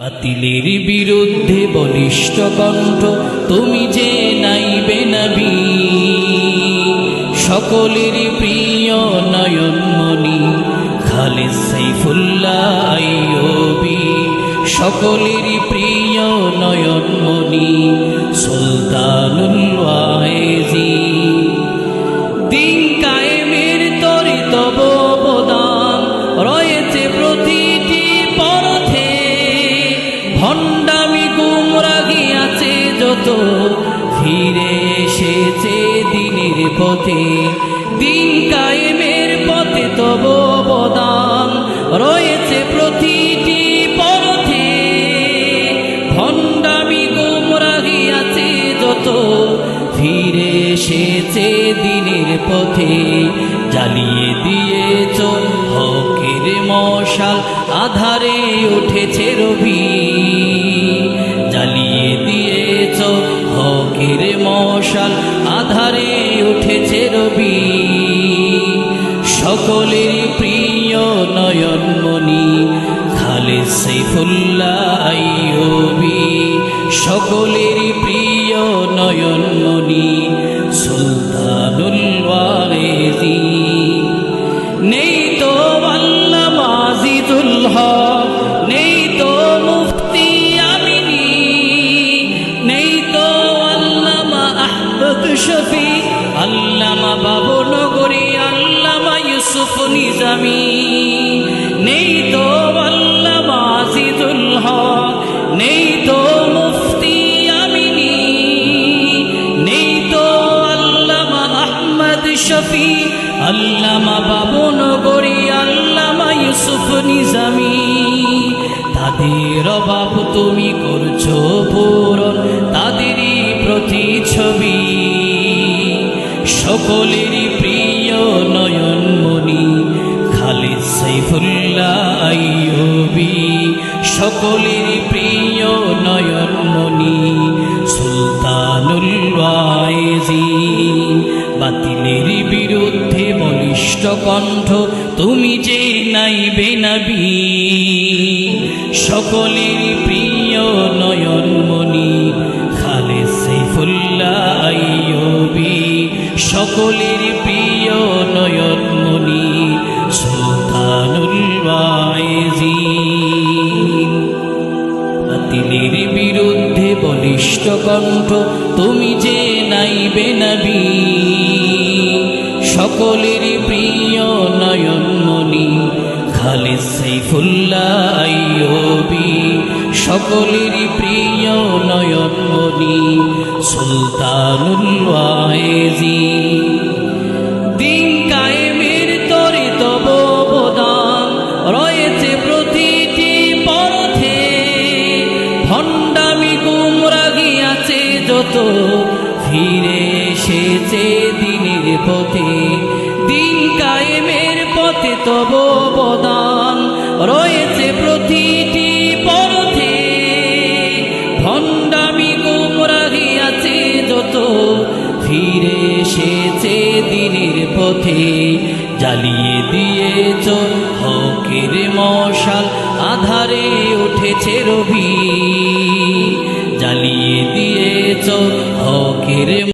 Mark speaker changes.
Speaker 1: বাতিলের বিরুদ্ধে বলিষ্ঠ কণ্ঠ তুমি যে নাইবে নবী, সকলের প্রিয় নয়নমণি খালেদ সাইফুল্লাহ আইয়ুবী, সকলের প্রিয় নয়নমণি সুলতানুল ওয়াইজি। দিন কায়েমের তরে তব অবদান রয়েছে প্রতিটি পরথে, ভণ্ডামি গুমরাহি আছে যত ফিরে এসেছে দিনের পথে। দিন কায়েমের পথে তব অবদান রয়েছে প্রতিটি পরথে, ভণ্ডামি গুমরাহি আছে যত ফিরে এসেছে দিনের পথে। জ্বালিয়ে দিয়েছ হকের মশাল আধারে উঠেছে রবি, জ্বালিয়ে দিয়েছ হকের মশাল আধারে উঠেছে রবি। সকলের প্রিয় নয়নমণি খালেদ সাইফুল্লাহ আইয়ুবী, সকলের প্রিয় নয়নমণি সুলতানুল ওয়াইজি। নেই তো আল্লামা আজিজুল হক, নেই তো মুফতি আমিনী, নেই তো আল্লামা আহমদ শফি, আল্লামা বাবুনগরী, আল্লামা ইউসুফ নিজামী। নেই তো আল্লামা আজিজুল হক, নেই তো মুফতি আমিনী, নেই তো আল্লামা আহমদ শফি, আল্লামা বাবুনগরী, আল্লামা ইউসুফ নিজামী। তাদের অভাব তুমি করছো পূরণ, তাদেরই প্রতিচ্ছবি। সকলেরই প্রিয় নয়নমণি খালেদ সাইফুল্লাহ আইয়ুবী, সকলেরই প্রিয় নয়নমণি সুলতানুল ওয়াইজি। বাতিলের বিরুদ্ধে বলিষ্ঠ কণ্ঠ তুমি যে নাইবে নবী, সকলের প্রিয় নয়নমণি খালেদ সাইফুল্লাহ আইয়ুবী, সকলের প্রিয় নয়নমণি সুলতানুল ওয়াইজি। বাতিলের বিরুদ্ধে বলিষ্ঠ কণ্ঠ তুমি যে নাইবে নবী, সকলের প্রিয় নয়নমণি খালেদ সাইফুল্লাহ আইয়ুবী, সকলের প্রিয় নয়নমণি সুলতানুল ওয়াইজি। দিন কায়েমের তরে তব অবদান রয়েছে প্রতিটি পরথে, ভণ্ডামি গুমরাহি আছে যত ফিরে এসেছে দিনের পথে। দিন কায়েমের পথে তব অবদান রয়েছে প্রতিটি পরথে, ভণ্ডামি গুমরাহি আছে যত ফিরে এসেছে দিনের পথে। জ্বালিয়ে দিয়েছ হকের মশাল আধারে উঠেছে রবি, জ্বালিয়ে দিয়েছ হকের